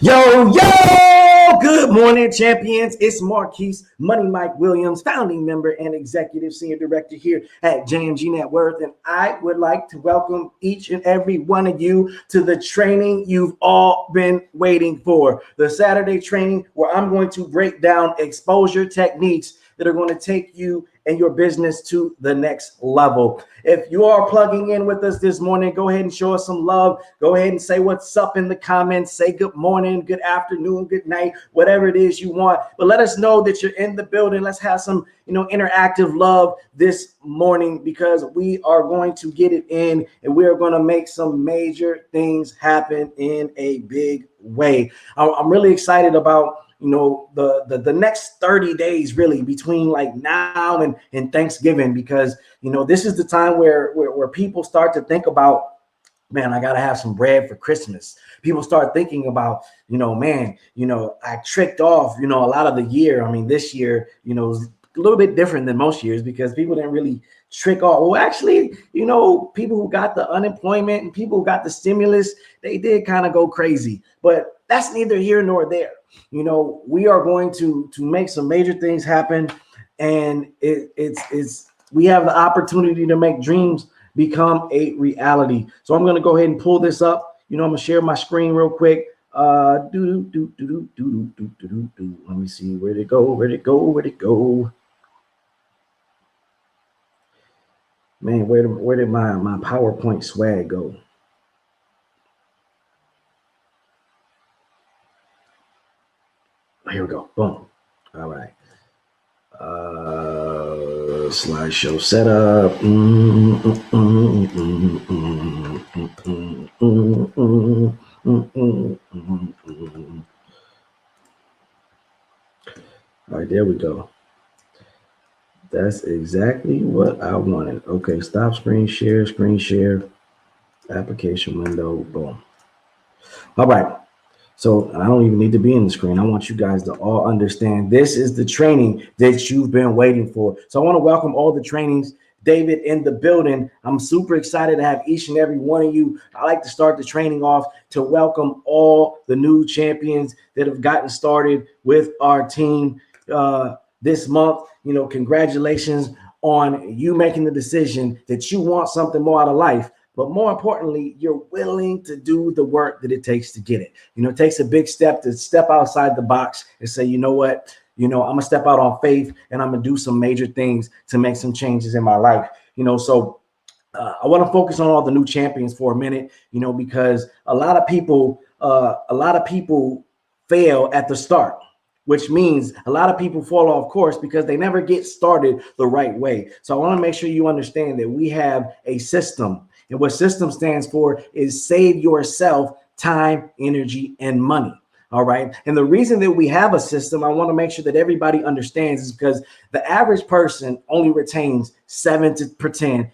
Yo, yo, good morning, champions. It's Marquise Money Mike Williams, founding member and executive senior director here at JMG Net Worth. And I would like to welcome each and every one of you to the training you've all been waiting for. The Saturday training where I'm going to break down exposure techniques that are going to take you and your business to the next level. If you are plugging in with us this morning, go ahead and show us some love. Go ahead and say what's up in the comments. Say good morning, good afternoon, good night, whatever it is you want. But let us know that you're in the building. Let's have some, interactive love this morning, because we are going to get it in and we are going to make some major things happen in a big way. I'm really excited about the next 30 days, really, between like now and Thanksgiving, because this is the time where people start to think about, man, I gotta have some bread for Christmas. People start thinking about, I tricked off, a lot of the year. I mean, this year, is a little bit different than most years because people didn't really trick off. Well, actually, people who got the unemployment and people who got the stimulus, they did kind of go crazy, but that's neither here nor there. We are going to make some major things happen, and we have the opportunity to make dreams become a reality. So I'm going to go ahead and pull this up. I'm going to share my screen real quick. Let me see, where'd it go? Man, where did my PowerPoint swag go? Here we go. Boom. All right. Slideshow setup. All right, there we go. That's exactly what I wanted. Okay, stop screen share, application window, boom. All right. So I don't even need to be in the screen. I want you guys to all understand this is the training that you've been waiting for. So I want to welcome all the trainings. David in the building. I'm super excited to have each and every one of you. I like to start the training off to welcome all the new champions that have gotten started with our team this month. Congratulations on you making the decision that you want something more out of life. But more importantly, you're willing to do the work that it takes to get it. It takes a big step to step outside the box and say, you know what, I'm going to step out on faith and I'm going to do some major things to make some changes in my life. So I want to focus on all the new champions for a minute, because a lot of people fail at the start, which means a lot of people fall off course because they never get started the right way. So I want to make sure you understand that we have a system, and what system stands for is save yourself time, energy, and money. All right. And the reason that we have a system, I want to make sure that everybody understands, is because the average person only retains 7 to 10%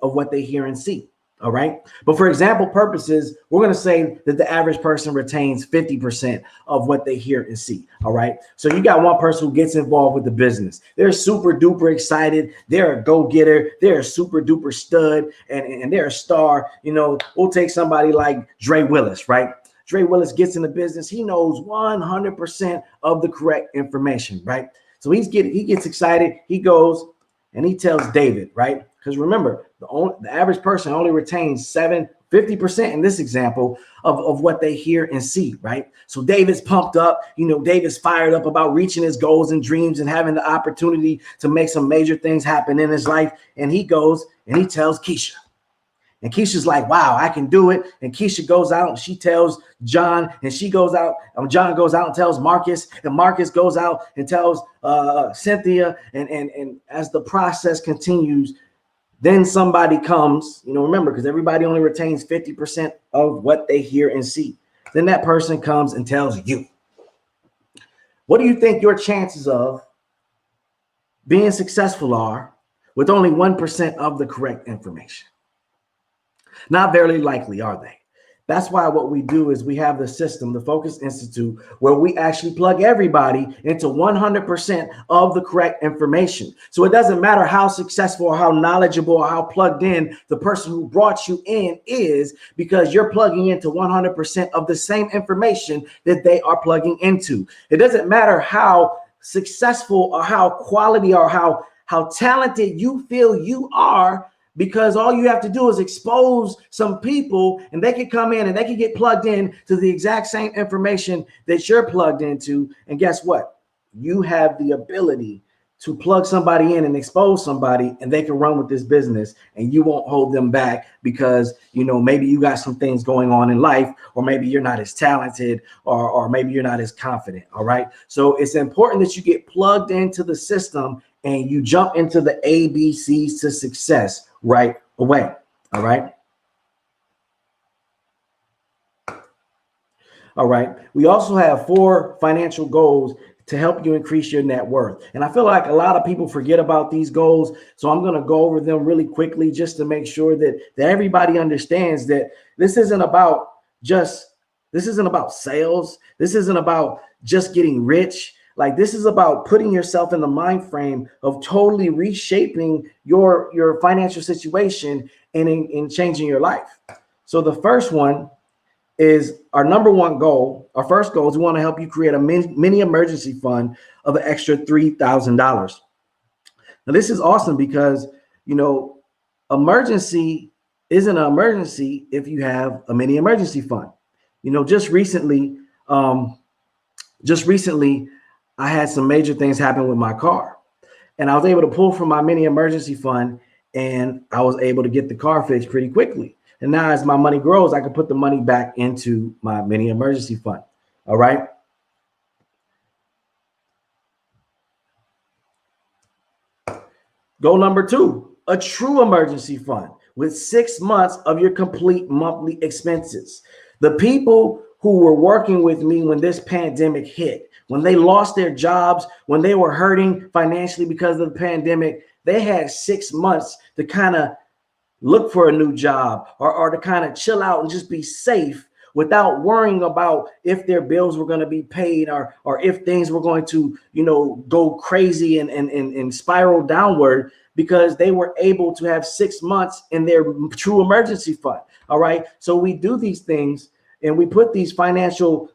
of what they hear and see. All right. But for example purposes, we're going to say that the average person retains 50% of what they hear and see. All right. So you got one person who gets involved with the business. They're super duper excited. They're a go-getter. They're a super duper stud, and they're a star. We'll take somebody like Dre Willis, right? Dre Willis gets in the business. He knows 100% of the correct information, right? So he gets excited. He goes and he tells David, right? Because remember, the average person only retains 50% in this example of what they hear and see, right? So David's pumped up, David's fired up about reaching his goals and dreams and having the opportunity to make some major things happen in his life. And he goes and he tells Keisha. And Keisha's like, wow, I can do it. And Keisha goes out and she tells John, and John goes out and tells Marcus, and Marcus goes out and tells Cynthia. And as the process continues, then somebody comes, remember, because everybody only retains 50% of what they hear and see. Then that person comes and tells you. What do you think your chances of being successful are with only 1% of the correct information? Not very likely, are they? That's why what we do is we have the system, the Focus Institute, where we actually plug everybody into 100% of the correct information. So it doesn't matter how successful or how knowledgeable or how plugged in the person who brought you in is, because you're plugging into 100% of the same information that they are plugging into. It doesn't matter how successful or how quality or how talented you feel you are, because all you have to do is expose some people and they can come in and they can get plugged in to the exact same information that you're plugged into. And guess what? You have the ability to plug somebody in and expose somebody, and they can run with this business and you won't hold them back because, maybe you got some things going on in life, or maybe you're not as talented, or maybe you're not as confident. All right. So it's important that you get plugged into the system and you jump into the ABCs to success right away. All right. All right. We also have 4 financial goals to help you increase your net worth. And I feel like a lot of people forget about these goals. So I'm going to go over them really quickly just to make sure that everybody understands that this isn't about sales. This isn't about just getting rich. Like, this is about putting yourself in the mind frame of totally reshaping your financial situation and in changing your life. So the first one is our number one goal. Our first goal is we want to help you create a mini emergency fund of an extra $3,000. Now, this is awesome because, emergency isn't an emergency if you have a mini emergency fund. Just recently, I had some major things happen with my car, and I was able to pull from my mini emergency fund, and I was able to get the car fixed pretty quickly. And now as my money grows, I can put the money back into my mini emergency fund. All right. Goal number 2, a true emergency fund with 6 months of your complete monthly expenses. The people who were working with me when this pandemic hit, when they lost their jobs, when they were hurting financially because of the pandemic, they had 6 months to kind of look for a new job or to kind of chill out and just be safe without worrying about if their bills were going to be paid or if things were going to, go crazy and spiral downward, because they were able to have 6 months in their true emergency fund. All right. So we do these things and we put these financial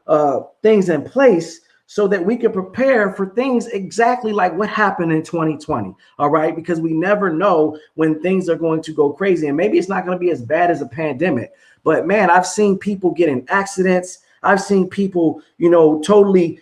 things in place so that we can prepare for things exactly like what happened in 2020. All right. Because we never know when things are going to go crazy, and maybe it's not going to be as bad as a pandemic. But man, I've seen people get in accidents. I've seen people, totally,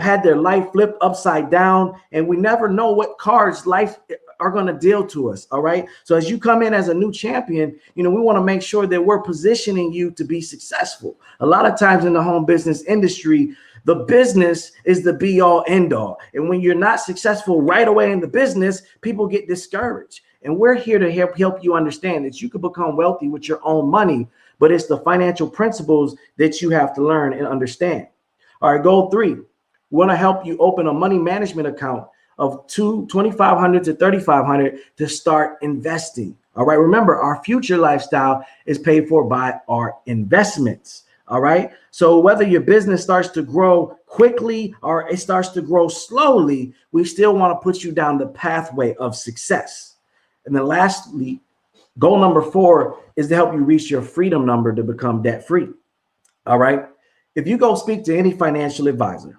had their life flipped upside down, and we never know what cards life are going to deal to us. All right. So as you come in as a new champion, we want to make sure that we're positioning you to be successful. A lot of times in the home business industry, the business is the be all end all. And when you're not successful right away in the business, people get discouraged. And we're here to help you understand that you can become wealthy with your own money, but it's the financial principles that you have to learn and understand. All right, goal 3, we want to help you open a money management account of $2,500 to $3,500 to start investing. All right, remember, our future lifestyle is paid for by our investments. All right, so whether your business starts to grow quickly or it starts to grow slowly, we still want to put you down the pathway of success. And then lastly, goal number 4 is to help you reach your freedom number to become debt free. All right, if you go speak to any financial advisor,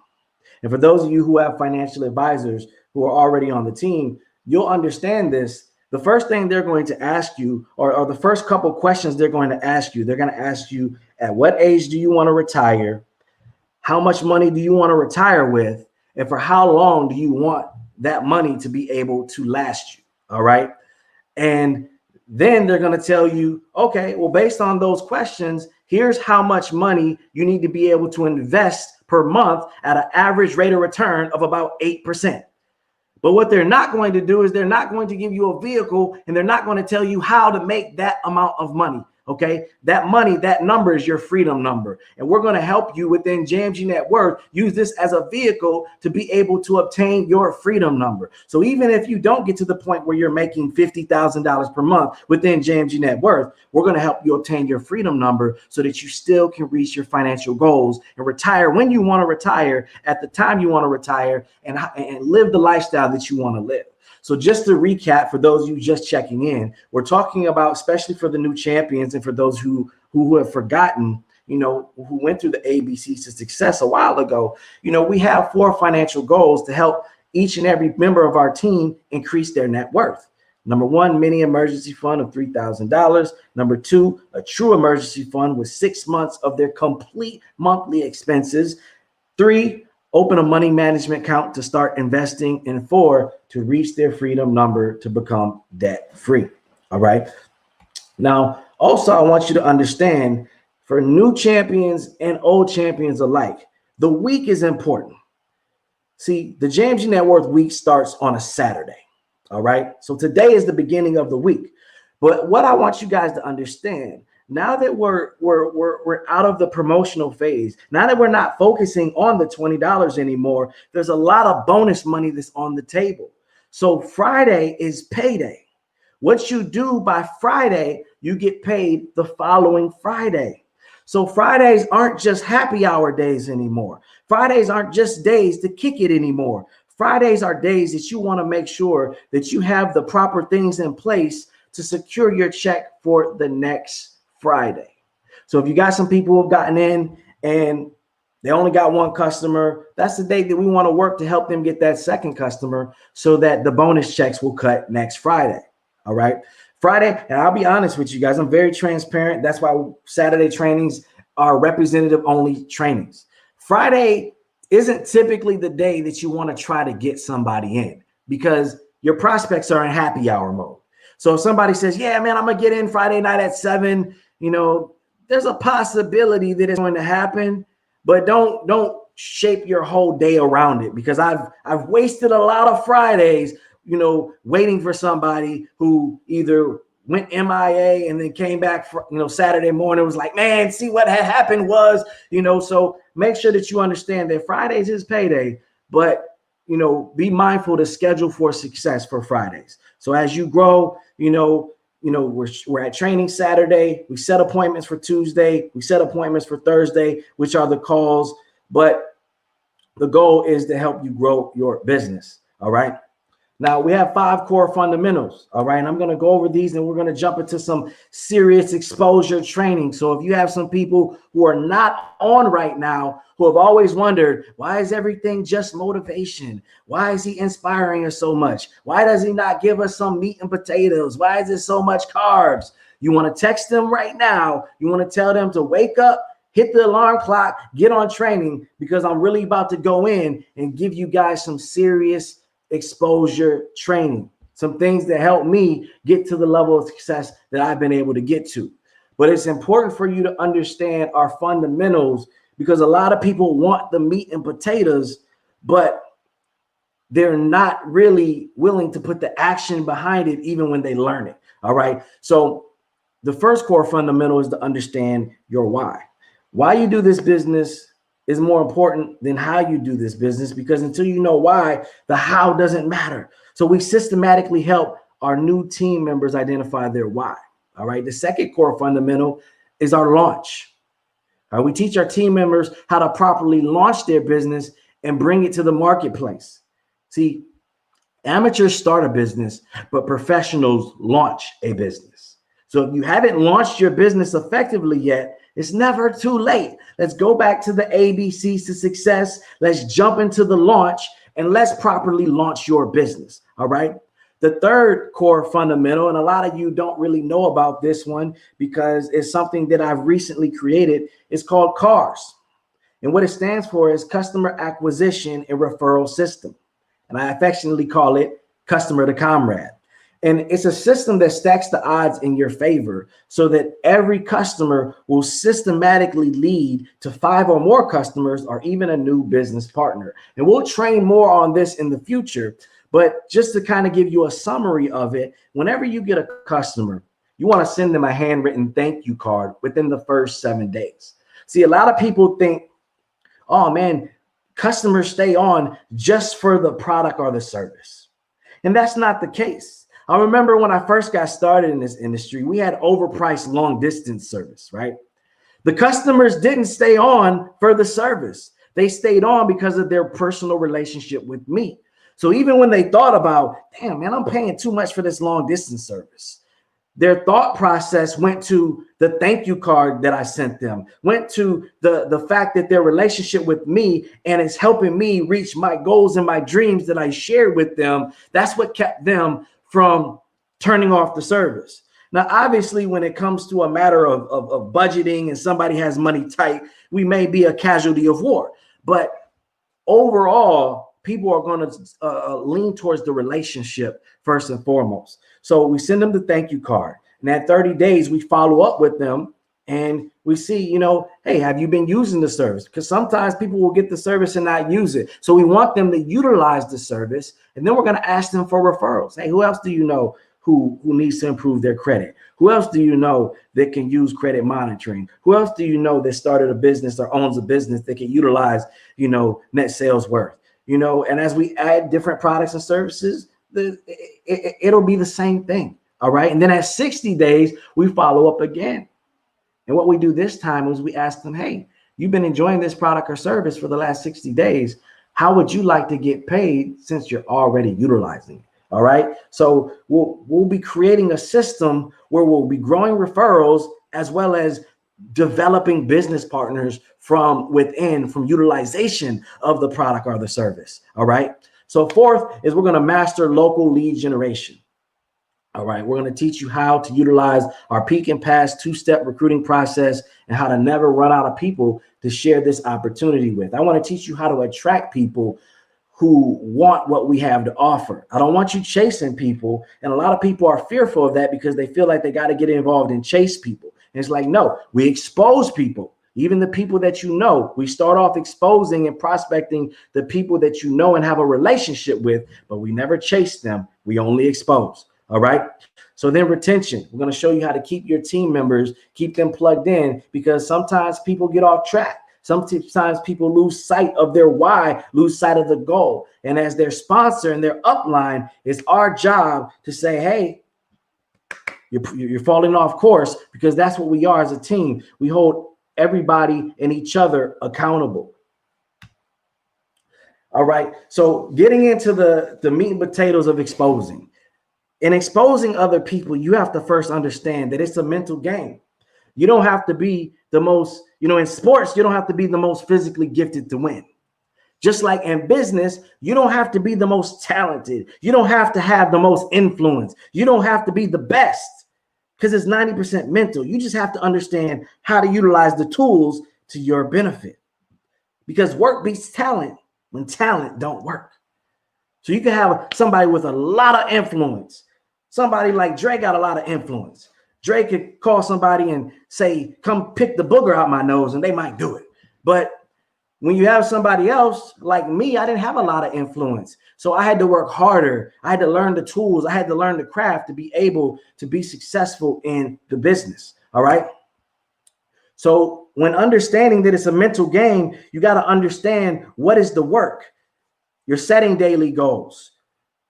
and for those of you who have financial advisors who are already on the team, you'll understand this. The first thing they're going to ask you, or the first couple questions they're going to ask you, they're going to ask you, at what age do you want to retire? How much money do you want to retire with? And for how long do you want that money to be able to last you? All right. And then they're going to tell you, okay, well, based on those questions, here's how much money you need to be able to invest per month at an average rate of return of about 8%. But what they're not going to do is they're not going to give you a vehicle, and they're not going to tell you how to make that amount of money. Okay, that money, that number is your freedom number. And we're going to help you within JMG Net Worth use this as a vehicle to be able to obtain your freedom number. So even if you don't get to the point where you're making $50,000 per month within JMG Net Worth, we're going to help you obtain your freedom number so that you still can reach your financial goals and retire when you want to retire, at the time you want to retire, and live the lifestyle that you want to live. So just to recap, for those of you just checking in, we're talking about, especially for the new champions and for those who have forgotten, who went through the ABCs to success a while ago, we have 4 financial goals to help each and every member of our team increase their net worth. Number 1, mini emergency fund of $3,000. Number 2, a true emergency fund with 6 months of their complete monthly expenses. 3, open a money management account to start investing. And 4, to reach their freedom number to become debt free. All right. Now, also, I want you to understand, for new champions and old champions alike, the week is important. See, the JMG Net Worth week starts on a Saturday. All right. So today is the beginning of the week. But what I want you guys to understand, now that we're out of the promotional phase, now that we're not focusing on the $20 anymore, there's a lot of bonus money that's on the table. So Friday is payday. What you do by Friday, you get paid the following Friday. So Fridays aren't just happy hour days anymore. Fridays aren't just days to kick it anymore. Fridays are days that you want to make sure that you have the proper things in place to secure your check for the next Friday. So if you got some people who have gotten in and they only got one customer, that's the day that we want to work to help them get that second customer so that the bonus checks will cut next Friday. All right. Friday, and I'll be honest with you guys, I'm very transparent. That's why Saturday trainings are representative only trainings. Friday isn't typically the day that you want to try to get somebody in, because your prospects are in happy hour mode. So if somebody says, yeah, man, I'm going to get in Friday night at 7, there's a possibility that it's going to happen, but don't shape your whole day around it, because I've wasted a lot of Fridays, waiting for somebody who either went MIA and then came back for, Saturday morning, was like, man, see what had happened was, so make sure that you understand that Fridays is payday, but, be mindful to schedule for success for Fridays. So as you grow, we're at training Saturday. We set appointments for Tuesday. We set appointments for Thursday, which are the calls. But the goal is to help you grow your business. All right. Now we have 5 core fundamentals. All right. And I'm going to go over these and we're going to jump into some serious exposure training. So if you have some people who are not on right now, who have always wondered, why is everything just motivation? Why is he inspiring us so much? Why does he not give us some meat and potatoes? Why is there so much carbs? You want to text them right now. You want to tell them to wake up, hit the alarm clock, get on training, because I'm really about to go in and give you guys some serious exposure training, some things that help me get to the level of success that I've been able to get to. But it's important for you to understand our fundamentals, because a lot of people want the meat and potatoes, but they're not really willing to put the action behind it, even when they learn it. All right. So the first core fundamental is to understand your why. Why you do this business is more important than how you do this business, because until you know why, the how doesn't matter. So we systematically help our new team members identify their why. All right. The second core fundamental is our launch. All right. We teach our team members how to properly launch their business and bring it to the marketplace. See, amateurs start a business, but professionals launch a business. So if you haven't launched your business effectively yet, it's never too late. Let's go back to the ABCs to success. Let's jump into the launch and let's properly launch your business. All right. The third core fundamental, and a lot of you don't really know about this one because it's something that I've recently created, is called CARS. And what it stands for is Customer Acquisition and Referral System. And I affectionately call it Customer to Comrade. And it's a system that stacks the odds in your favor so that every customer will systematically lead to 5 or more customers or even a new business partner. And we'll train more on this in the future. But just to kind of give you a summary of it, whenever you get a customer, you want to send them a handwritten thank you card within the first 7 days. See, a lot of people think, oh man, customers stay on just for the product or the service. And that's not the case. I remember when I first got started in this industry, we had overpriced long distance service, right? The customers didn't stay on for the service. They stayed on because of their personal relationship with me. So even when they thought about, damn, man, I'm paying too much for this long distance service, their thought process went to the thank you card that I sent them, went to the fact that their relationship with me and it's helping me reach my goals and my dreams that I shared with them. That's what kept them from turning off the service. Now, obviously, when it comes to a matter of budgeting and somebody has money tight, we may be a casualty of war. But overall, people are going to lean towards the relationship first and foremost. So we send them the thank you card. And at 30 days, we follow up with them and we see, hey, have you been using the service? Because sometimes people will get the service and not use it. So we want them to utilize the service. And then we're going to ask them for referrals. Hey, who else do you know who needs to improve their credit? Who else do you know that can use credit monitoring? Who else do you know that started a business or owns a business that can utilize, net sales worth? And as we add different products and services, it'll be the same thing. All right. And then at 60 days, we follow up again. And what we do this time is we ask them, hey, you've been enjoying this product or service for the last 60 days. How would you like to get paid since you're already utilizing it? All right. So we'll be creating a system where we'll be growing referrals as well as developing business partners from within, from utilization of the product or the service. All right. So fourth is we're going to master local lead generation. All right. We're going to teach you how to utilize our peak and pass 2-step recruiting process and how to never run out of people to share this opportunity with. I want to teach you how to attract people who want what we have to offer. I don't want you chasing people. And a lot of people are fearful of that because they feel like they got to get involved and chase people. And it's like, no, we expose people. Even the people that we start off exposing and prospecting the people that and have a relationship with, but we never chase them. We only expose. All right. So then retention, we're going to show you how to keep your team members, keep them plugged in, because sometimes people get off track. Sometimes people lose sight of their why, lose sight of the goal. And as their sponsor and their upline, it's our job to say, hey, you're falling off course, because that's what we are as a team. We hold everybody and each other accountable. All right. So getting into the meat and potatoes of exposing. In exposing other people, you have to first understand that it's a mental game. You don't have to be the most, in sports, you don't have to be the most physically gifted to win. Just like in business, you don't have to be the most talented. You don't have to have the most influence. You don't have to be the best, because it's 90% mental. You just have to understand how to utilize the tools to your benefit, because work beats talent when talent don't work. So you can have somebody with a lot of influence. Somebody like Dre got a lot of influence. Dre could call somebody and say, come pick the booger out my nose, and they might do it. But when you have somebody else like me, I didn't have a lot of influence. So I had to work harder. I had to learn the tools. I had to learn the craft to be able to be successful in the business. All right. So when understanding that it's a mental game, you got to understand what is the work. You're setting daily goals.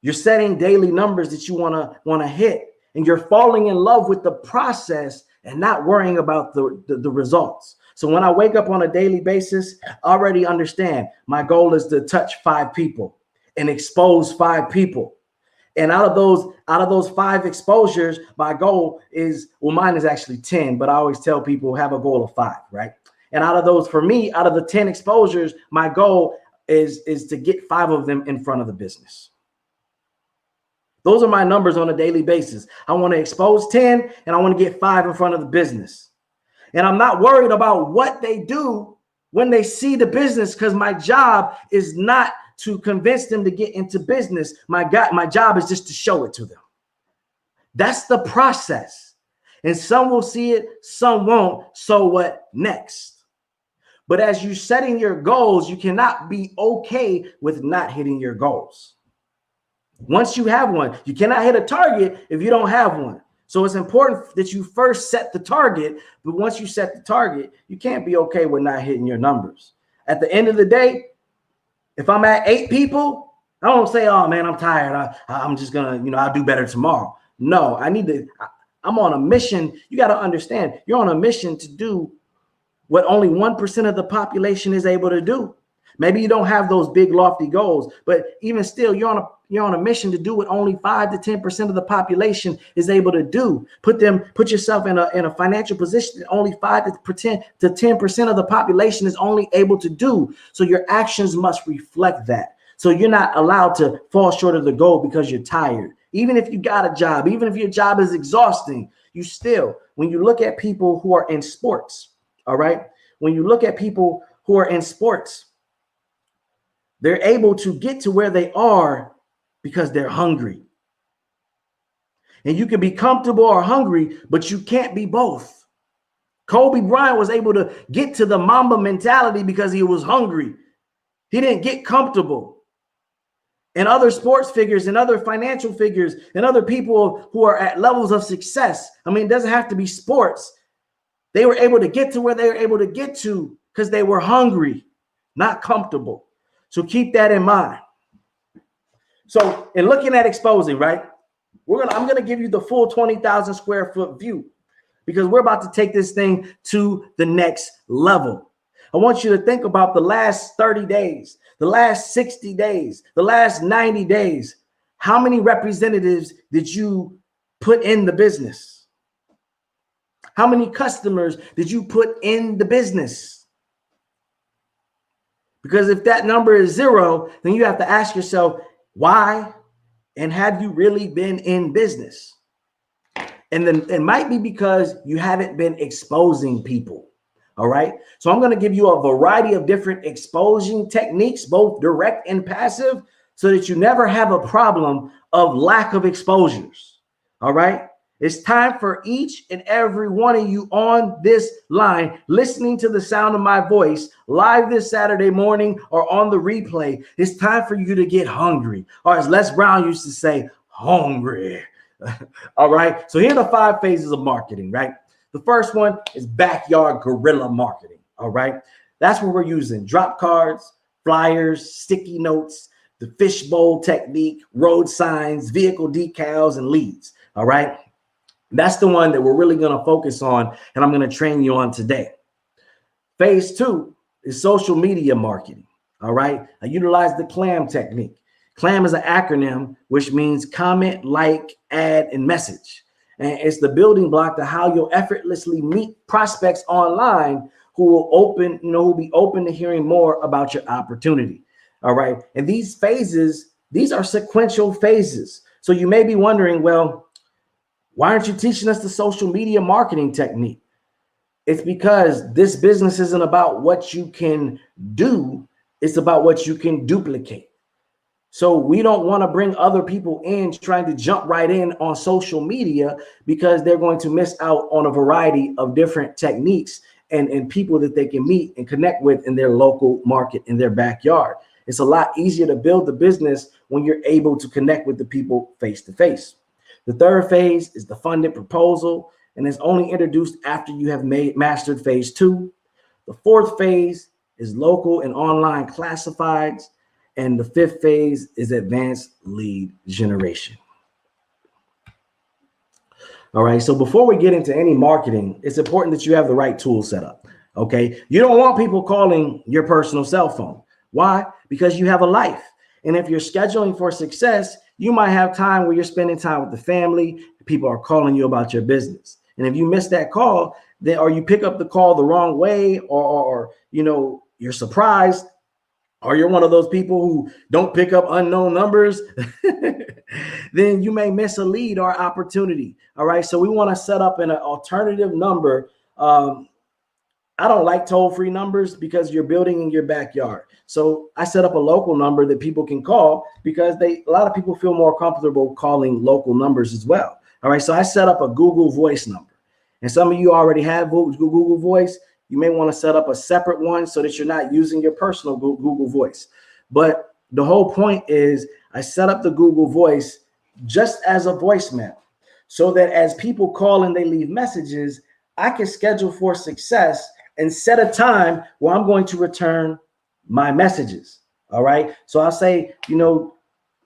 You're setting daily numbers that you want to hit, and you're falling in love with the process and not worrying about the results. So when I wake up on a daily basis, I already understand my goal is to touch 5 people and expose 5 people. And out of those 5 exposures, my goal is, well, mine is actually 10, but I always tell people have a goal of 5, right? And out of those, for me, out of the 10 exposures, my goal is to get 5 of them in front of the business. Those are my numbers on a daily basis. I want to expose 10 and I want to get 5 in front of the business. And I'm not worried about what they do when they see the business, because my job is not to convince them to get into business. My job is just to show it to them. That's the process. And some will see it, some won't. So what next? But as you're setting your goals, you cannot be okay with not hitting your goals. Once you have one, you cannot hit a target if you don't have one. So it's important that you first set the target, but once you set the target, you can't be okay with not hitting your numbers. At the end of the day, if I'm at 8 people, I don't say, oh man, I'm tired. I'm just gonna, I'll do better tomorrow. No, I'm on a mission. You got to understand, you're on a mission to do what only 1% of the population is able to do. Maybe you don't have those big lofty goals, but even still, you're on a mission to do what only 5 to 10% of the population is able to do. Put yourself in a financial position that only 5 to 10% of the population is only able to do. So your actions must reflect that. So you're not allowed to fall short of the goal because you're tired. Even if you got a job, even if your job is exhausting, when you look at people who are in sports, all right, when you look at people who are in sports, they're able to get to where they are because they're hungry. And you can be comfortable or hungry, but you can't be both. Kobe Bryant was able to get to the Mamba mentality because he was hungry. He didn't get comfortable. And other sports figures and other financial figures and other people who are at levels of success, it doesn't have to be sports. They were able to get to where they were able to get to because they were hungry, not comfortable. So keep that in mind. So in looking at exposing, right, I'm going to give you the full 20,000 square foot view, because we're about to take this thing to the next level. I want you to think about the last 30 days, the last 60 days, the last 90 days. How many representatives did you put in the business? How many customers did you put in the business? Because if that number is 0, then you have to ask yourself, why? And have you really been in business? And then it might be because you haven't been exposing people. All right. So I'm going to give you a variety of different exposing techniques, both direct and passive, so that you never have a problem of lack of exposures. All right. It's time for each and every one of you on this line, listening to the sound of my voice live this Saturday morning or on the replay. It's time for you to get hungry, or as Les Brown used to say, hungry. All right. So here are the 5 phases of marketing, right? The first one is backyard guerrilla marketing. All right. That's where we're using drop cards, flyers, sticky notes, the fishbowl technique, road signs, vehicle decals, and leads. All right. That's the one that we're really going to focus on, and I'm going to train you on today. Phase 2 is social media marketing. All right. I utilize the CLAM technique. CLAM is an acronym, which means comment, like, add, and message. And it's the building block to how you'll effortlessly meet prospects online who will be open to hearing more about your opportunity. All right. And these phases, these are sequential phases. So you may be wondering, well, why aren't you teaching us the social media marketing technique? It's because this business isn't about what you can do. It's about what you can duplicate. So we don't want to bring other people in trying to jump right in on social media, because they're going to miss out on a variety of different techniques and people that they can meet and connect with in their local market, in their backyard. It's a lot easier to build the business when you're able to connect with the people face to face. The third phase is the funded proposal, and it's only introduced after you have mastered phase 2. The fourth phase is local and online classifieds. And the fifth phase is advanced lead generation. All right. So before we get into any marketing, it's important that you have the right tool set up. Okay. You don't want people calling your personal cell phone. Why? Because you have a life. And if you're scheduling for success, you might have time where you're spending time with the family. People are calling you about your business. And if you miss that call, then, or you pick up the call the wrong way, or you're surprised, or you're one of those people who don't pick up unknown numbers, then you may miss a lead or opportunity. All right. So we want to set up an alternative number. I don't like toll-free numbers because you're building in your backyard. So I set up a local number that people can call, because a lot of people feel more comfortable calling local numbers as well. All right. So I set up a Google Voice number, and some of you already have Google Voice. You may want to set up a separate one so that you're not using your personal Google Voice. But the whole point is, I set up the Google Voice just as a voicemail, so that as people call and they leave messages, I can schedule for success and set a time where I'm going to return my messages. All right. So I'll say,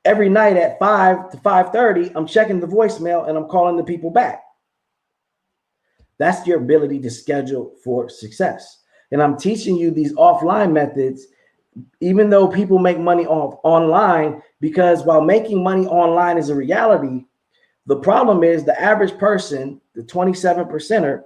every night at 5 to 5:30, I'm checking the voicemail and I'm calling the people back. That's your ability to schedule for success. And I'm teaching you these offline methods, even though people make money online, because while making money online is a reality, the problem is the average person, the 27%er,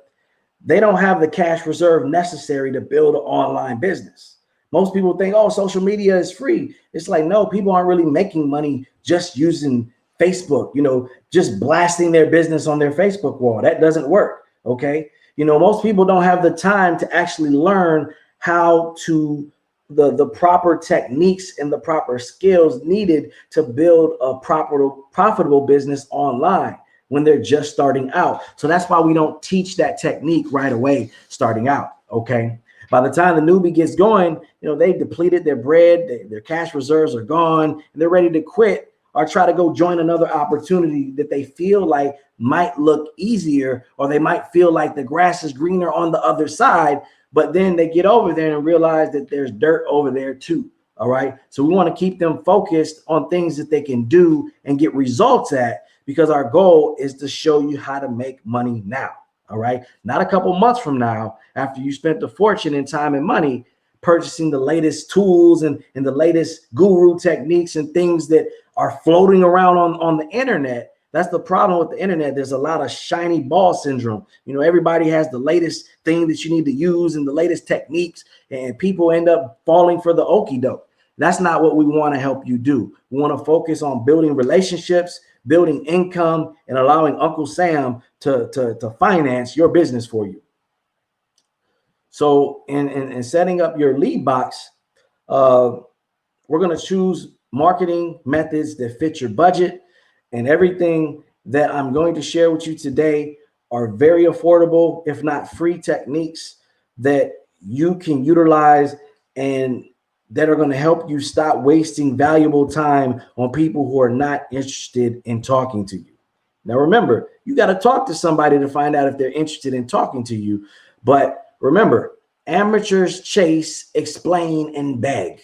they don't have the cash reserve necessary to build an online business. Most people think, oh, social media is free. It's like, no, people aren't really making money just using Facebook, just blasting their business on their Facebook wall. That doesn't work. Okay. Most people don't have the time to actually learn how to the proper techniques and the proper skills needed to build a profitable business online when they're just starting out. So that's why we don't teach that technique right away starting out. Okay. By the time the newbie gets going, they've depleted their bread, their cash reserves are gone, and they're ready to quit or try to go join another opportunity that they feel like might look easier, or they might feel like the grass is greener on the other side. But then they get over there and realize that there's dirt over there too. All right. So we want to keep them focused on things that they can do and get results at, because our goal is to show you how to make money now. All right. Not a couple months from now, after you spent a fortune in time and money purchasing the latest tools and the latest guru techniques and things that are floating around on the internet. That's the problem with the internet. There's a lot of shiny ball syndrome. Everybody has the latest thing that you need to use and the latest techniques, and people end up falling for the okie doke. That's not what we want to help you do. We want to focus on building relationships, building income, and allowing Uncle Sam to finance your business for you. So in setting up your lead box, we're going to choose marketing methods that fit your budget. And everything that I'm going to share with you today are very affordable, if not free techniques that you can utilize and that are going to help you stop wasting valuable time on people who are not interested in talking to you. Now, remember, you got to talk to somebody to find out if they're interested in talking to you. But remember, amateurs chase, explain, and beg.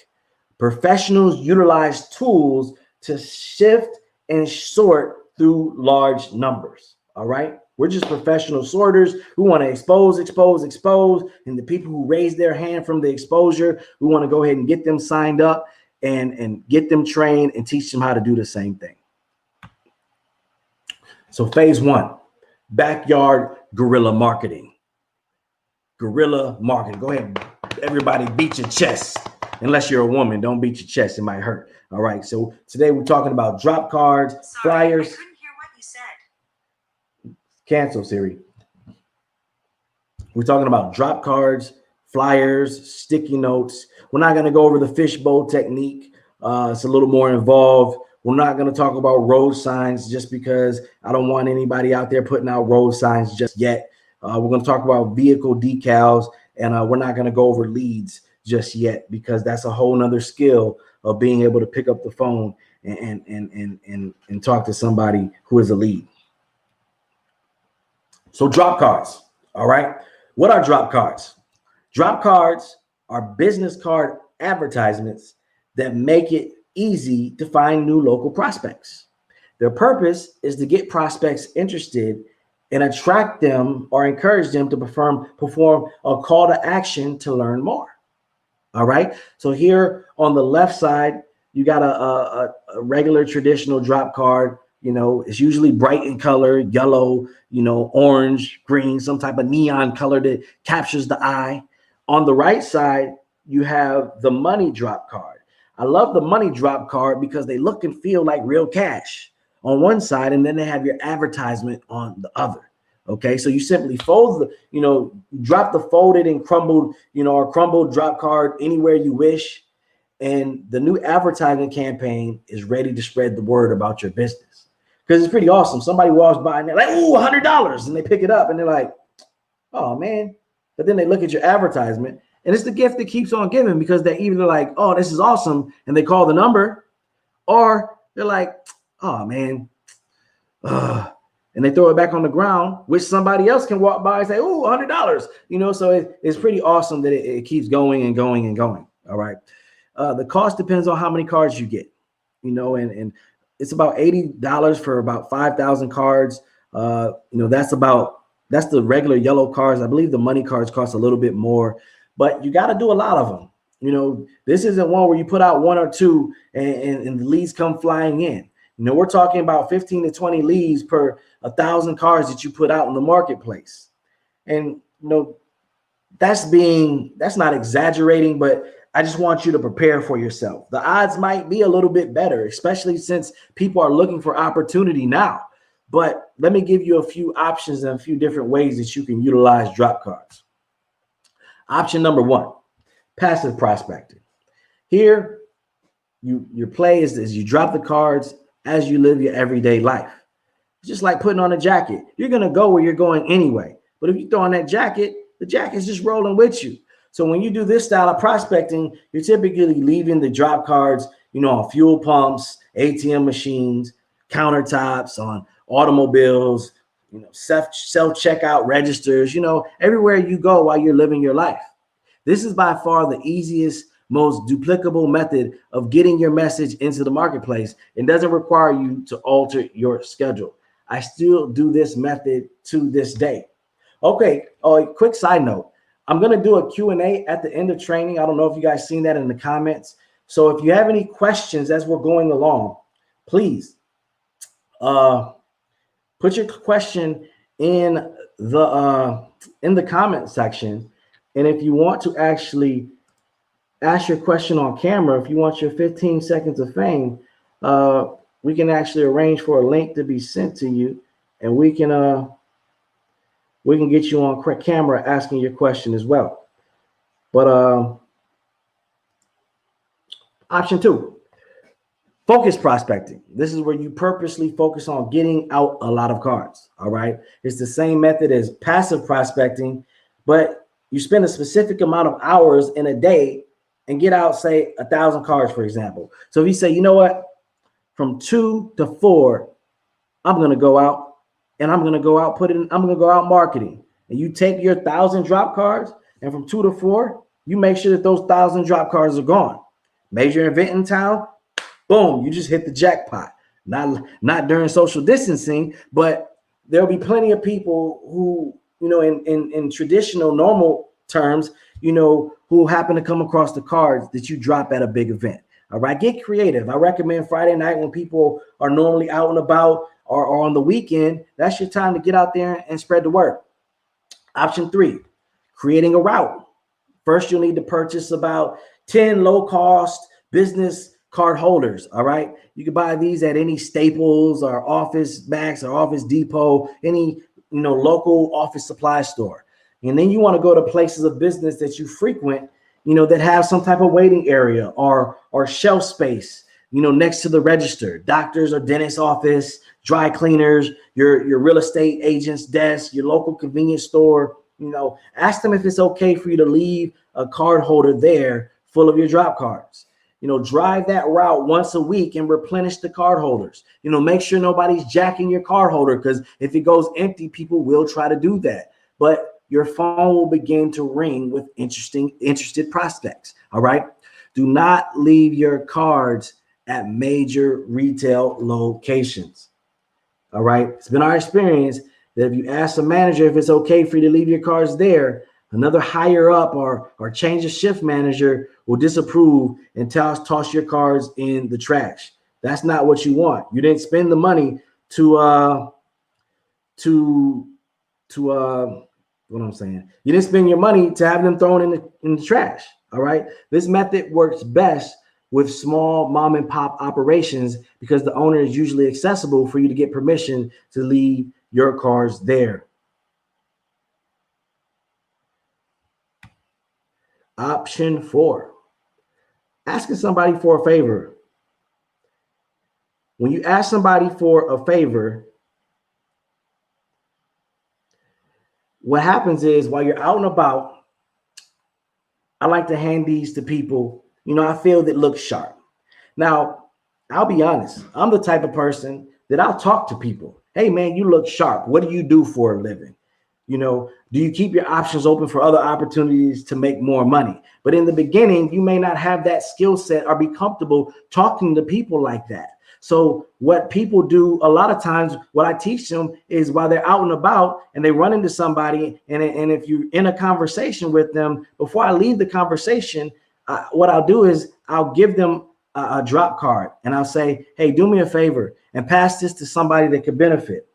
Professionals utilize tools to shift and sort through large numbers. All right. We're just professional sorters who want to expose. And the people who raise their hand from the exposure, we want to go ahead and get them signed up and get them trained and teach them how to do the same thing. So phase 1, backyard guerrilla marketing. Guerrilla marketing. Go ahead. Everybody beat your chest. Unless you're a woman, don't beat your chest. It might hurt. All right. So today we're talking about drop cards, flyers. I couldn't hear what you said. Cancel, Siri. We're talking about drop cards, flyers, sticky notes. We're not going to go over the fishbowl technique. It's a little more involved. We're not going to talk about road signs just because I don't want anybody out there putting out road signs just yet. We're going to talk about vehicle decals, and we're not going to go over leads just yet because that's a whole nother skill of being able to pick up the phone and talk to somebody who is a lead. So drop cards. All right. What are drop cards? Drop cards are business card advertisements that make it easy to find new local prospects. Their purpose is to get prospects interested and attract them or encourage them to perform a call to action to learn more. All right. So here on the left side, you got a regular traditional drop card. You know, it's usually bright in color, yellow, you know, orange, green, some type of neon color that captures the eye. On the right side, you have the money drop card. I love the money drop card because they look and feel like real cash on one side, and then they have your advertisement on the other. Okay, so you simply fold the, you know, drop the folded and crumbled, you know, or crumbled drop card anywhere you wish. And the new advertising campaign is ready to spread the word about your business. Because it's pretty awesome. Somebody walks by and they're like, "Ooh, $100." And they pick it up and they're like, "Oh, man." But then they look at your advertisement and it's the gift that keeps on giving because they're either like, "Oh, this is awesome." And they call the number, or they're like, "Oh, man." And they throw it back on the ground, which somebody else can walk by and say, "Ooh, $100." You know, so it's pretty awesome that it keeps going and going and going. All right. The cost depends on how many cards you get, you know, and it's about $80 for about 5,000 cards. You know, that's the regular yellow cards. I believe the money cards cost a little bit more, but you got to do a lot of them. You know, this isn't one where you put out one or two and the leads come flying in. You know, we're talking about 15 to 20 leads per 1,000 cards that you put out in the marketplace. And, you know, that's not exaggerating, but I just want you to prepare for yourself. The odds might be a little bit better, especially since people are looking for opportunity now. But let me give you a few options and a few different ways that you can utilize drop cards. Option number one, passive prospecting. Here, your play is you drop the cards as you live your everyday life. It's just like putting on a jacket. You're going to go where you're going anyway. But if you throw on that jacket, the jacket's just rolling with you. So when you do this style of prospecting, you're typically leaving the drop cards, you know, on fuel pumps, ATM machines, countertops, on automobiles, you know, self-checkout registers, you know, everywhere you go while you're living your life. This is by far the easiest, most duplicable method of getting your message into the marketplace. It doesn't require you to alter your schedule. I still do this method to this day. Okay, a quick side note. I'm going to do a Q&A at the end of training. I don't know if you guys seen that in the comments. So if you have any questions as we're going along, please put your question in the comment section. And if you want to actually ask your question on camera, if you want your 15 seconds of fame, we can actually arrange for a link to be sent to you, and we can get you on camera asking your question as well. But option two, focus prospecting. This is where you purposely focus on getting out a lot of cards. All right. It's the same method as passive prospecting, but you spend a specific amount of hours in a day and get out, say, 1,000 cards, for example. So if you say, you know what, from 2 to 4, I'm going to go out. And I'm going to go out marketing. And you take your 1,000 drop cards, and from 2 to 4, you make sure that those 1,000 drop cards are gone. Major event in town, boom, you just hit the jackpot. Not during social distancing, but there'll be plenty of people who, you know, in traditional normal terms, you know, who happen to come across the cards that you drop at a big event. All right, get creative. I recommend Friday night when people are normally out and about, or on the weekend. That's your time to get out there and spread the word. Option 3, creating a route. First, you'll need to purchase about 10 low-cost business card holders. All right, you can buy these at any Staples or Office Max or Office Depot, any local office supply store. And then you want to go to places of business that you frequent, that have some type of waiting area or shelf space, next to the register, doctors or dentist office, dry cleaners, your real estate agent's desk, your local convenience store. Ask them if it's okay for you to leave a card holder there full of your drop cards. Drive that route once a week and replenish the card holders. Make sure nobody's jacking your card holder, because if it goes empty, people will try to do that. But your phone will begin to ring with interested prospects. All right. Do not leave your cards at major retail locations. All right. It's been our experience that if you ask a manager if it's okay for you to leave your cards there, another higher up or change of shift manager will disapprove and toss your cards in the trash. That's not what you want. You didn't spend the money to what I'm saying. You didn't spend your money to have them thrown in the trash. All right. This method works best with small mom and pop operations because the owner is usually accessible for you to get permission to leave your cards there. Option 4, asking somebody for a favor. When you ask somebody for a favor, what happens is while you're out and about, I like to hand these to people, I feel that look sharp. Now, I'll be honest. I'm the type of person that I'll talk to people. Hey, man, you look sharp. What do you do for a living? Do you keep your options open for other opportunities to make more money? But in the beginning, you may not have that skill set or be comfortable talking to people like that. So what people do a lot of times, what I teach them is while they're out and about and they run into somebody, and if you're in a conversation with them, before I leave the conversation, what I'll do is I'll give them a drop card and I'll say, hey, do me a favor and pass this to somebody that could benefit.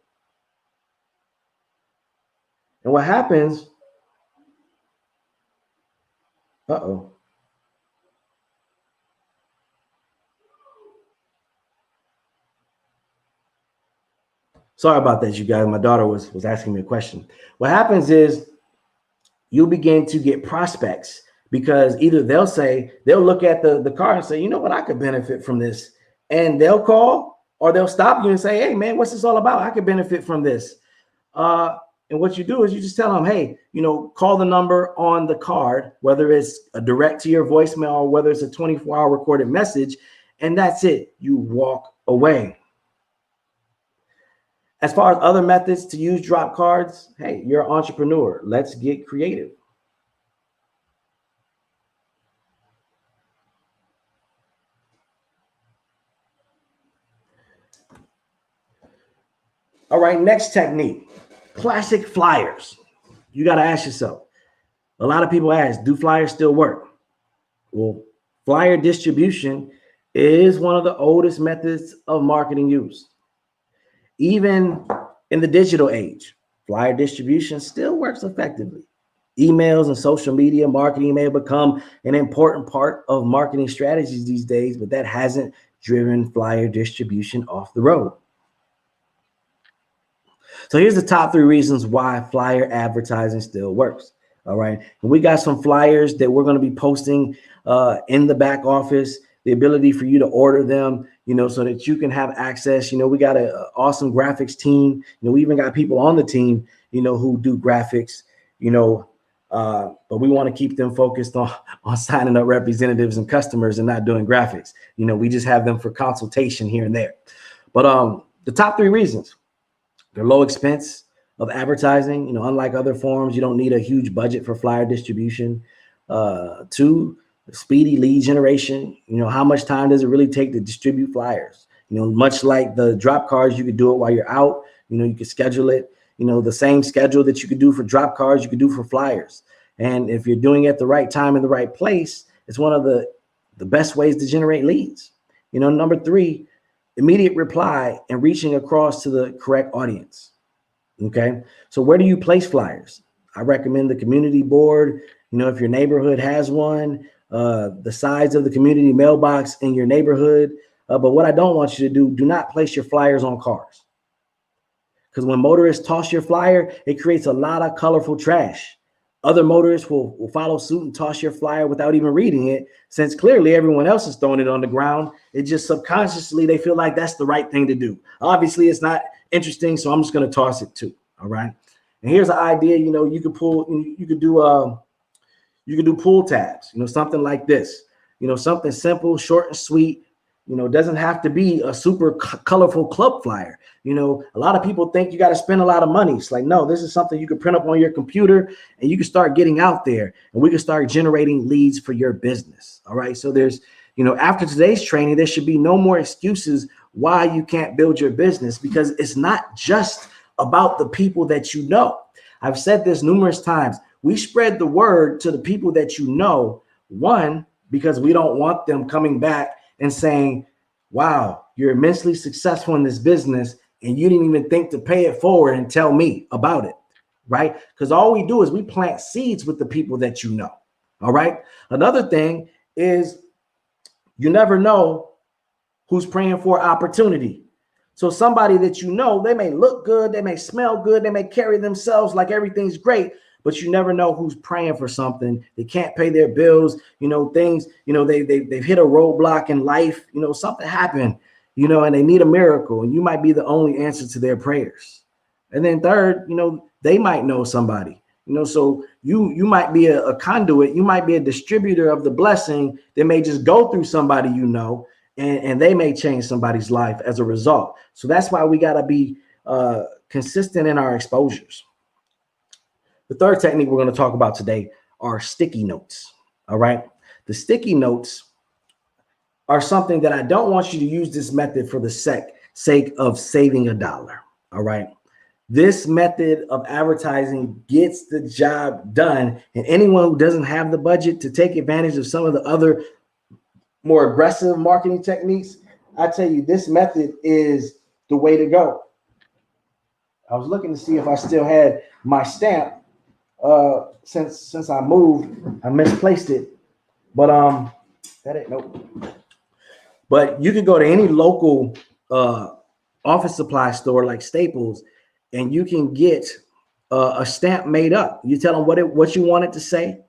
And what happens, sorry about that, you guys. My daughter was asking me a question. What happens is you'll begin to get prospects because either they'll look at the card and say, you know what, I could benefit from this. And they'll call, or they'll stop you and say, hey, man, what's this all about? I could benefit from this. And what you do is you just tell them, hey, call the number on the card, whether it's a direct to your voicemail or whether it's a 24-hour recorded message, and that's it. You walk away. As far as other methods to use drop cards, hey, you're an entrepreneur. Let's get creative. All right, next technique, classic flyers. You got to ask yourself, a lot of people ask, do flyers still work? Well, flyer distribution is one of the oldest methods of marketing use. Even in the digital age, flyer distribution still works effectively. Emails and social media marketing may have become an important part of marketing strategies these days, but that hasn't driven flyer distribution off the road. So here's the top 3 reasons why flyer advertising still works. All right. And we got some flyers that we're going to be posting in the back office, the ability for you to order them, so that you can have access. We got an awesome graphics team. We even got people on the team, who do graphics, but we want to keep them focused on signing up representatives and customers and not doing graphics. We just have them for consultation here and there. But the top 3 reasons: they're low expense of advertising. Unlike other forms, you don't need a huge budget for flyer distribution. 2, speedy lead generation. How much time does it really take to distribute flyers? Much like the drop cards, you could do it while you're out. You could schedule it. The same schedule that you could do for drop cards, you could do for flyers. And if you're doing it at the right time in the right place, it's one of the best ways to generate leads. Number 3, immediate reply and reaching across to the correct audience. Okay. So where do you place flyers? I recommend the community board. If your neighborhood has one, the size of the community mailbox in your neighborhood. But what I don't want you to do not place your flyers on cars. Because when motorists toss your flyer, it creates a lot of colorful trash. Other motorists will follow suit and toss your flyer without even reading it, since clearly everyone else is throwing it on the ground. It just subconsciously, they feel like that's the right thing to do. Obviously, it's not interesting, so I'm just going to toss it too. All right. And here's an idea, you could do pull tabs, something like this, something simple, short and sweet. Doesn't have to be a super colorful club flyer. A lot of people think you got to spend a lot of money. It's like, no, this is something you can print up on your computer and you can start getting out there and we can start generating leads for your business. All right. So there's, after today's training, there should be no more excuses why you can't build your business, because it's not just about the people that you know. I've said this numerous times. We spread the word to the people that you know, one, because we don't want them coming back and saying, wow, you're immensely successful in this business and you didn't even think to pay it forward and tell me about it, right? Because all we do is we plant seeds with the people that you know, all right? Another thing is you never know who's praying for opportunity. So somebody that you know, they may look good, they may smell good, they may carry themselves like everything's great, but you never know who's praying for something. They can't pay their bills, things, they've hit a roadblock in life, something happened, and they need a miracle, and you might be the only answer to their prayers. And then third, they might know somebody, so you might be a conduit, you might be a distributor of the blessing that may just go through somebody, and they may change somebody's life as a result. So that's why we got to be consistent in our exposures. The third technique we're going to talk about today are sticky notes. All right. The sticky notes are something that I don't want you to use this method for the sake of saving $1. All right. This method of advertising gets the job done. And anyone who doesn't have the budget to take advantage of some of the other more aggressive marketing techniques, I tell you, this method is the way to go. I was looking to see if I still had my stamp. Since I moved, I misplaced it, but that ain't nope. But you could go to any local office supply store like Staples, and you can get a stamp made up. You tell them what you want it to say,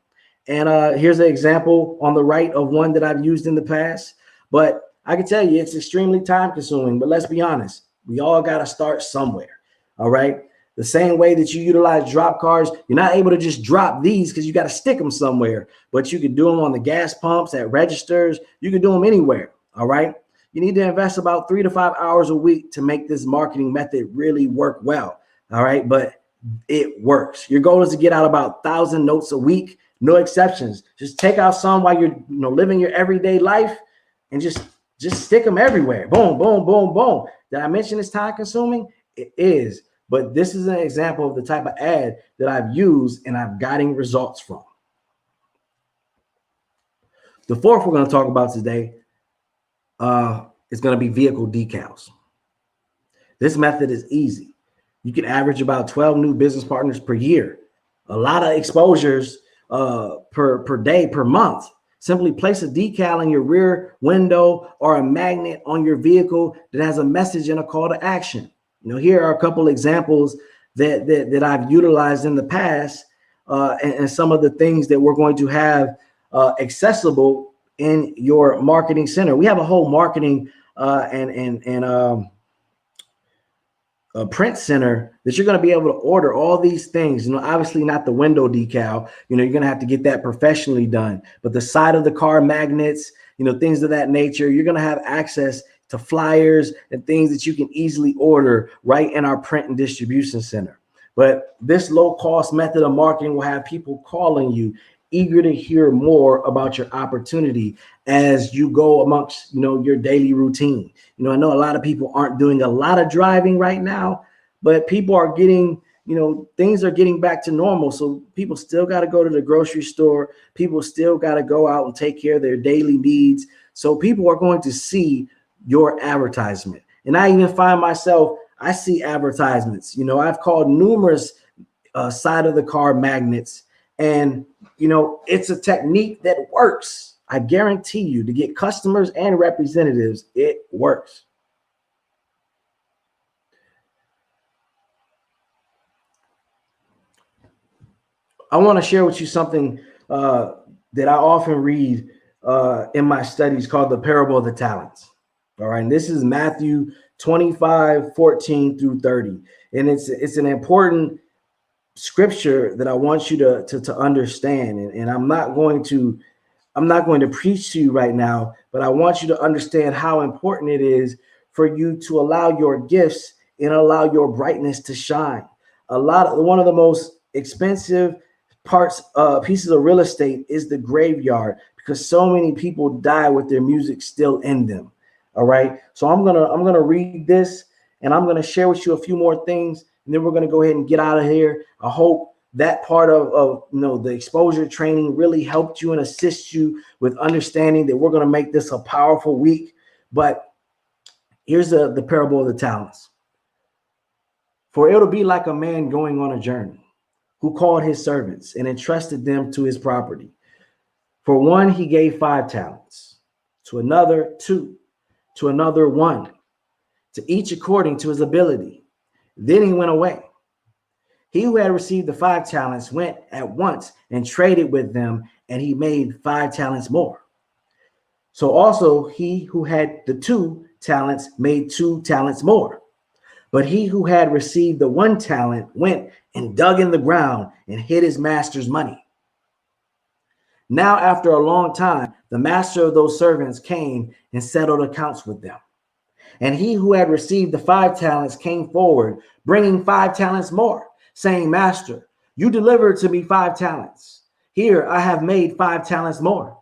and here's an example on the right of one that I've used in the past. But I can tell you it's extremely time consuming. But let's be honest, we all got to start somewhere. All right. The same way that you utilize drop cards, you're not able to just drop these because you got to stick them somewhere, but you can do them on the gas pumps, at registers. You can do them anywhere. All right. You need to invest about 3 to 5 hours a week to make this marketing method really work well. All right. But it works. Your goal is to get out about 1,000 notes a week. No exceptions. Just take out some while you're living your everyday life and just stick them everywhere. Boom, boom, boom, boom. Did I mention it's time consuming? It is. But this is an example of the type of ad that I've used and I've gotten results from. The fourth we're going to talk about today is going to be vehicle decals. This method is easy. You can average about 12 new business partners per year. A lot of exposures per day, per month. Simply place a decal in your rear window or a magnet on your vehicle that has a message and a call to action. Here are a couple examples that I've utilized in the past, and some of the things that we're going to have accessible in your marketing center. We have a whole marketing and a print center that you're going to be able to order all these things. Obviously not the window decal. You're going to have to get that professionally done. But the side of the car magnets, things of that nature, you're going to have access to flyers and things that you can easily order right in our print and distribution center. But this low cost method of marketing will have people calling you, eager to hear more about your opportunity as you go amongst, your daily routine. I know a lot of people aren't doing a lot of driving right now, but people are getting, things are getting back to normal. So people still got to go to the grocery store. People still got to go out and take care of their daily needs. So people are going to see your advertisement. And I even find myself, I see advertisements. I've called numerous side of the car magnets, and it's a technique that works. I guarantee you, to get customers and representatives, it works. I want to share with you something that I often read in my studies called the parable of the talents. All right. And this is Matthew 25:14 through 30. And it's an important scripture that I want you to understand. And I'm not going to preach to you right now, but I want you to understand how important it is for you to allow your gifts and allow your brightness to shine. One of the most expensive pieces of real estate is the graveyard, because so many people die with their music still in them. All right. So I'm gonna read this, and I'm gonna share with you a few more things, and then we're gonna go ahead and get out of here. I hope that part of the exposure training really helped you and assist you with understanding that we're gonna make this a powerful week. But here's the parable of the talents. For it'll be like a man going on a journey, who called his servants and entrusted them to his property. For one, he gave 5 talents, to another 2, to another 1, to each according to his ability. Then he went away. He who had received the 5 talents went at once and traded with them, and he made 5 talents more. So also he who had the 2 talents made 2 talents more. But he who had received the 1 talent went and dug in the ground and hid his master's money. Now, after a long time, the master of those servants came and settled accounts with them. And he who had received the 5 talents came forward, bringing 5 talents more, saying, Master, you delivered to me 5 talents. Here I have made 5 talents more.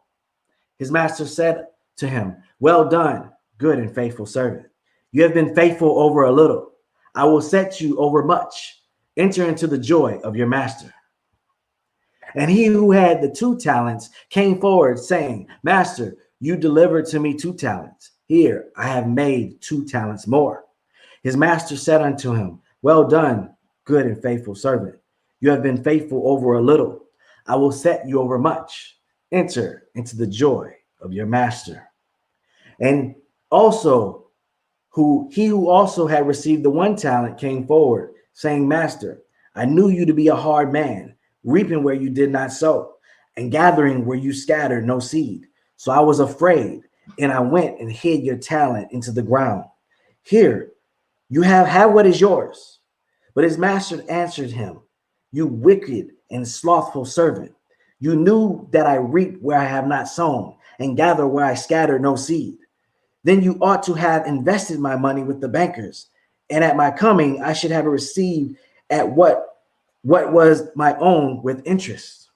His master said to him, Well done, good and faithful servant. You have been faithful over a little. I will set you over much. Enter into the joy of your master. And he who had the 2 talents came forward, saying, Master, you delivered to me 2 talents. Here I have made 2 talents more. His master said unto him, Well done, good and faithful servant. You have been faithful over a little. I will set you over much. Enter into the joy of your master. And also, he who also had received the 1 talent came forward, saying, Master, I knew you to be a hard man, reaping where you did not sow, and gathering where you scattered no seed. So I was afraid, and I went and hid your talent into the ground. Here, you have what is yours. But his master answered him, You wicked and slothful servant. You knew that I reap where I have not sown, and gather where I scatter no seed. Then you ought to have invested my money with the bankers, and at my coming I should have received at what was my own with interest.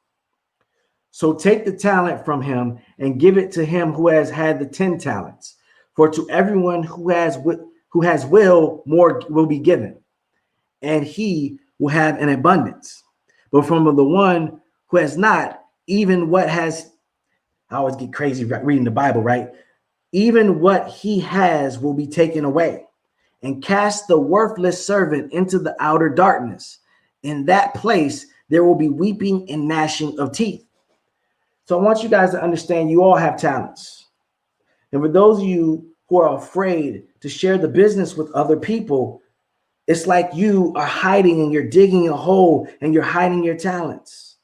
So take the talent from him and give it to him who has had the 10 talents. For to everyone who has will, more will be given, and he will have an abundance. But from the one who has not, even what has, I always get crazy reading the Bible, right? Even what he has will be taken away. And cast the worthless servant into the outer darkness. In that place, there will be weeping and gnashing of teeth. So I want you guys to understand you all have talents. And for those of you who are afraid to share the business with other people, it's like you are hiding and you're digging a hole and you're hiding your talents.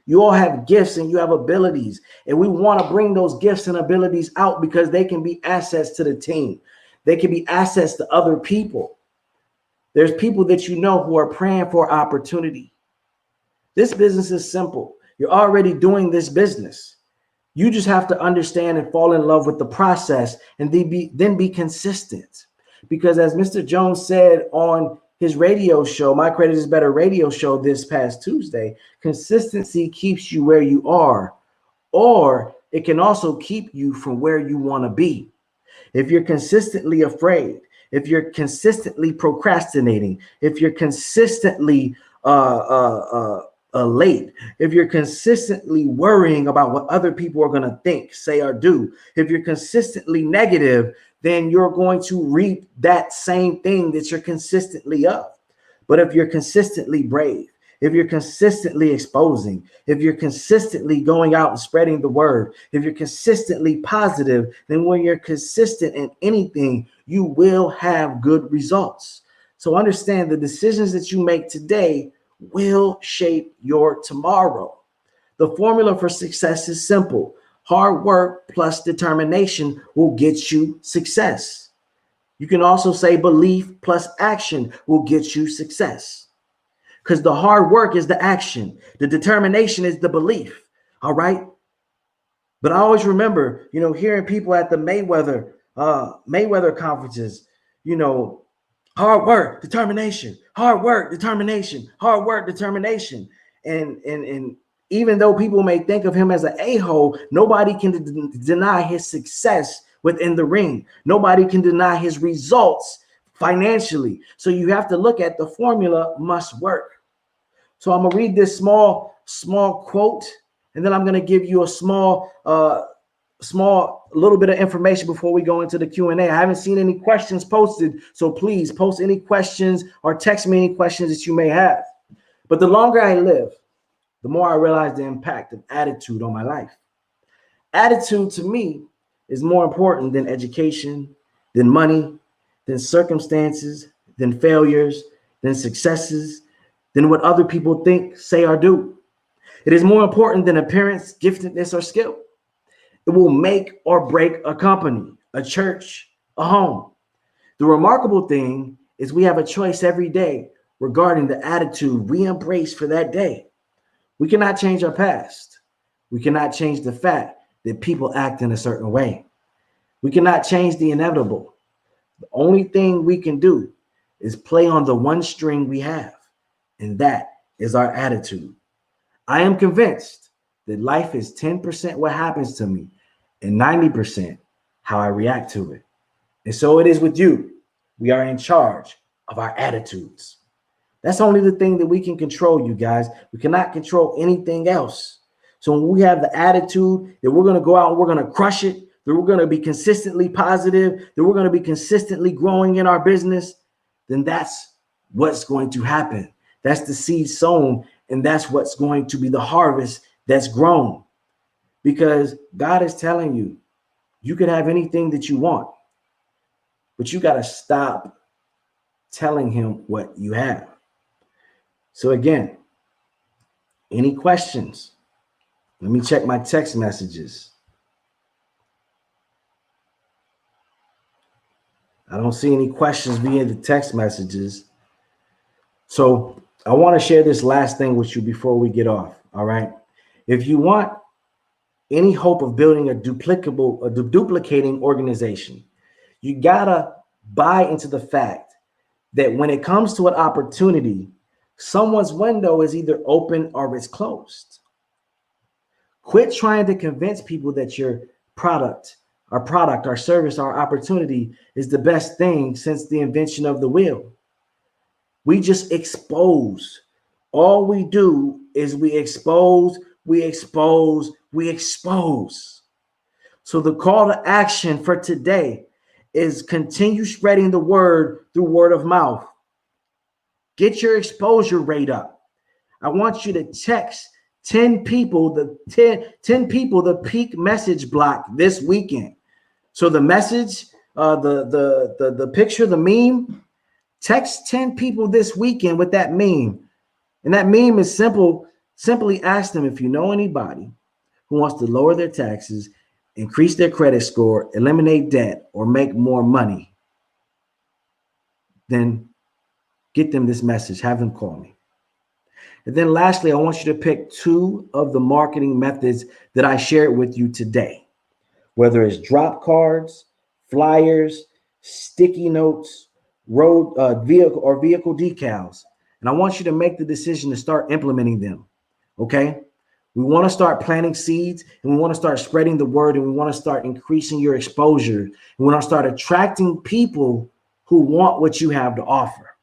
You all have gifts and you have abilities, and we want to bring those gifts and abilities out because they can be assets to the team. They can be assets to other people. There's people that you know who are praying for opportunity. This business is simple. You're already doing this business. You just have to understand and fall in love with the process, and then be consistent. Because as Mr. Jones said on his radio show, My Credit is Better radio show this past Tuesday, consistency keeps you where you are, or it can also keep you from where you want to be. If you're consistently afraid, if you're consistently procrastinating, if you're consistently late, if you're consistently worrying about what other people are going to think, say, or do, if you're consistently negative, then you're going to reap that same thing that you're consistently of. But if you're consistently brave, if you're consistently exposing, if you're consistently going out and spreading the word, if you're consistently positive, then when you're consistent in anything, you will have good results. So understand the decisions that you make today will shape your tomorrow. The formula for success is simple. Hard work plus determination will get you success. You can also say belief plus action will get you success. Because the hard work is the action, the determination is the belief. All right. But I always remember, hearing people at the Mayweather conferences, hard work, determination, hard work, determination, hard work, determination. And even though people may think of him as an a-hole, nobody can deny his success within the ring. Nobody can deny his results financially. So you have to look at the formula must work. So I'm gonna read this small quote, and then I'm gonna give you a small little bit of information before we go into the Q&A. I haven't seen any questions posted, so please post any questions or text me any questions that you may have. But the longer I live, the more I realize the impact of attitude on my life. Attitude to me is more important than education, than money, than circumstances, than failures, than successes, than what other people think, say, or do. It is more important than appearance, giftedness, or skill. It will make or break a company, a church, a home. The remarkable thing is we have a choice every day regarding the attitude we embrace for that day. We cannot change our past. We cannot change the fact that people act in a certain way. We cannot change the inevitable. The only thing we can do is play on the one string we have, and that is our attitude. I am convinced that life is 10% what happens to me and 90% how I react to it. And so it is with you. We are in charge of our attitudes. That's only the thing that we can control, you guys. We cannot control anything else. So when we have the attitude that we're going to go out and we're going to crush it, that we're going to be consistently positive, that we're going to be consistently growing in our business, then that's what's going to happen. That's the seed sown, and that's what's going to be the harvest that's grown. Because God is telling you, you can have anything that you want, but you got to stop telling him what you have. So again, any questions? Let me check my text messages. I don't see any questions via the text messages. So I want to share this last thing with you before we get off. All right. If you want any hope of building a duplicating organization, you gotta buy into the fact that when it comes to an opportunity, someone's window is either open or it's closed. Quit trying to convince people that your product, our service, our opportunity is the best thing since the invention of the wheel. We just expose. All we do is we expose. So the call to action for today is continue spreading the word through word of mouth. Get your exposure rate up. I want you to text 10 people the peak message block this weekend. So the message, the picture, the meme, text 10 people this weekend with that meme. And that meme is simple. Simply ask them if you know anybody who wants to lower their taxes, increase their credit score, eliminate debt, or make more money. Then get them this message. Have them call me. And then lastly, I want you to pick 2 of the marketing methods that I shared with you today, whether it's drop cards, flyers, sticky notes, vehicle decals. And I want you to make the decision to start implementing them. Okay. We want to start planting seeds, and we want to start spreading the word, and we want to start increasing your exposure. And we want to start attracting people who want what you have to offer.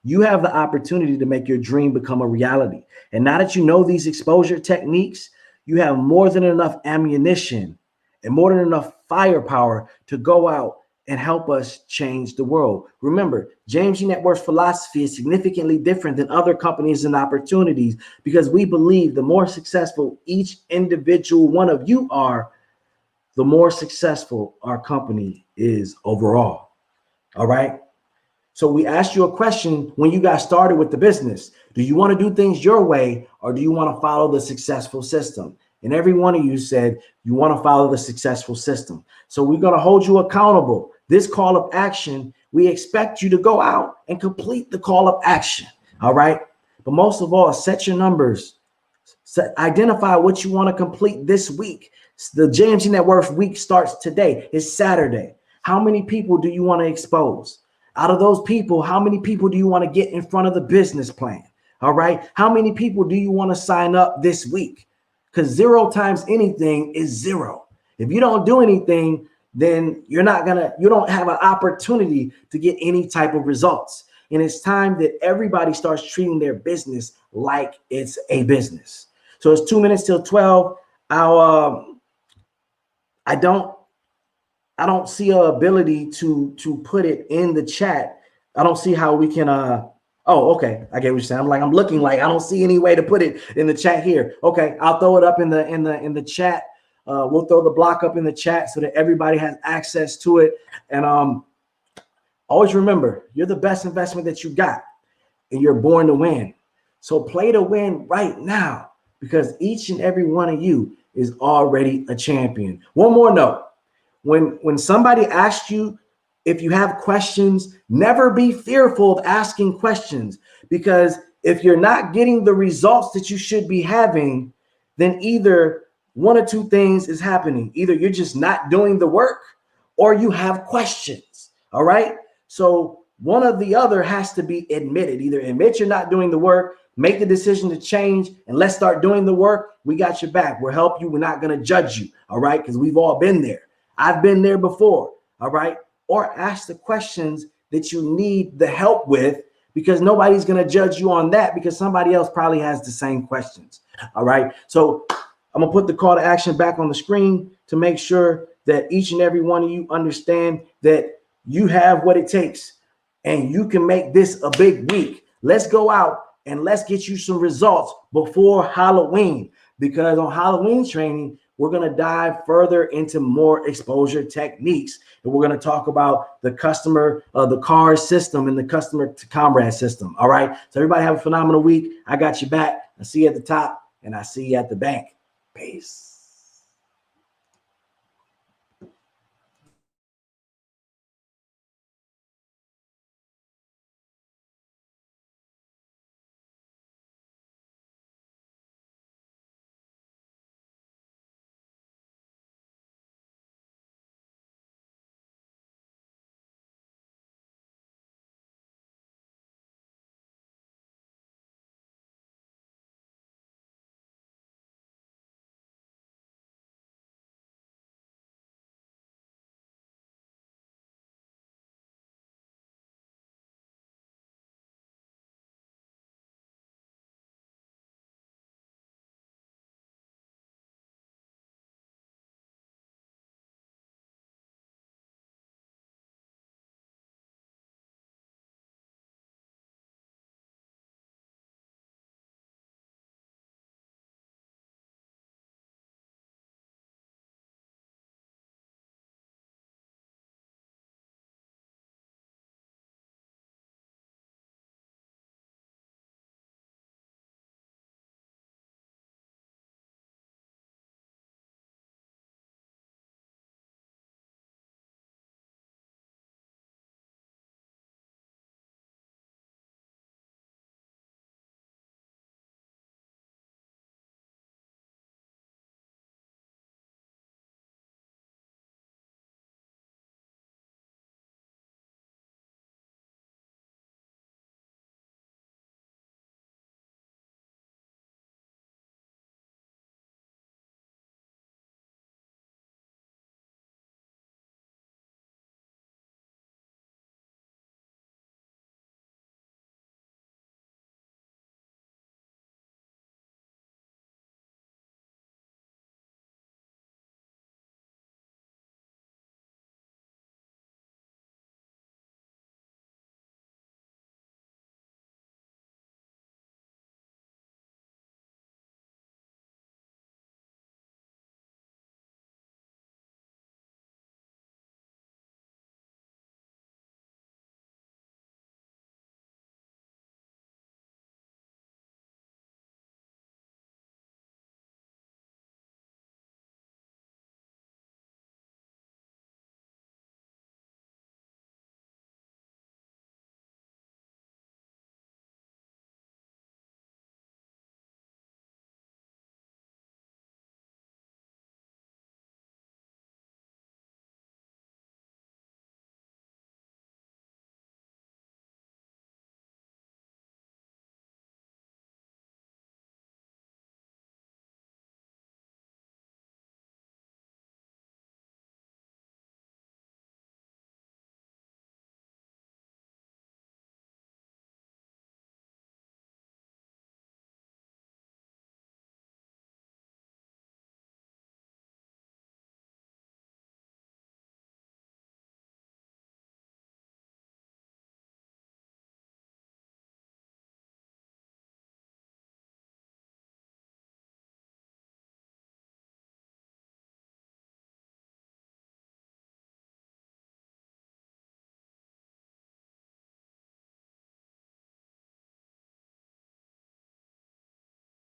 You have the opportunity to make your dream become a reality. And now that you know these exposure techniques, you have more than enough ammunition and more than enough firepower to go out and help us change the world. Remember, James G. Net Worth's philosophy is significantly different than other companies and opportunities because we believe the more successful each individual one of you are, the more successful our company is overall. All right. So we asked you a question when you got started with the business. Do you want to do things your way, or do you want to follow the successful system? And every one of you said you want to follow the successful system. So we're going to hold you accountable. This call of action, we expect you to go out and complete the call of action. All right. But most of all, set your numbers. Identify what you want to complete this week. The JMG Net Worth week starts today. It's Saturday. How many people do you want to expose? Out of those people, how many people do you want to get in front of the business plan? All right. How many people do you want to sign up this week? Because 0 times anything is 0. If you don't do anything, then you don't have an opportunity to get any type of results. And it's time that everybody starts treating their business like it's a business. So it's 2 minutes till 12. I don't see an ability to put it in the chat. I don't see how we can oh, okay. I get what you're saying. I'm looking like I don't see any way to put it in the chat here. Okay, I'll throw it up in the chat. We'll throw the block up in the chat so that everybody has access to it. And always remember, you're the best investment that you got, and you're born to win. So play to win right now, because each and every one of you is already a champion. One more note. When somebody asks you if you have questions, never be fearful of asking questions, because if you're not getting the results that you should be having, then either one or two things is happening. Either you're just not doing the work, or you have questions. All right. So one or the other has to be admitted. Either admit you're not doing the work, make the decision to change, and let's start doing the work. We got your back. We'll help you. We're not going to judge you. All right. Because we've all been there. I've been there before. All right. Or ask the questions that you need the help with, because nobody's going to judge you on that, because somebody else probably has the same questions. All right. So I'm going to put the call to action back on the screen to make sure that each and every one of you understand that you have what it takes and you can make this a big week. Let's go out and let's get you some results before Halloween, because on Halloween training, we're going to dive further into more exposure techniques. And we're going to talk about the customer, the CAR system and the customer to comrade system. All right. So everybody have a phenomenal week. I got you back. I see you at the top, and I see you at the bank. Peace.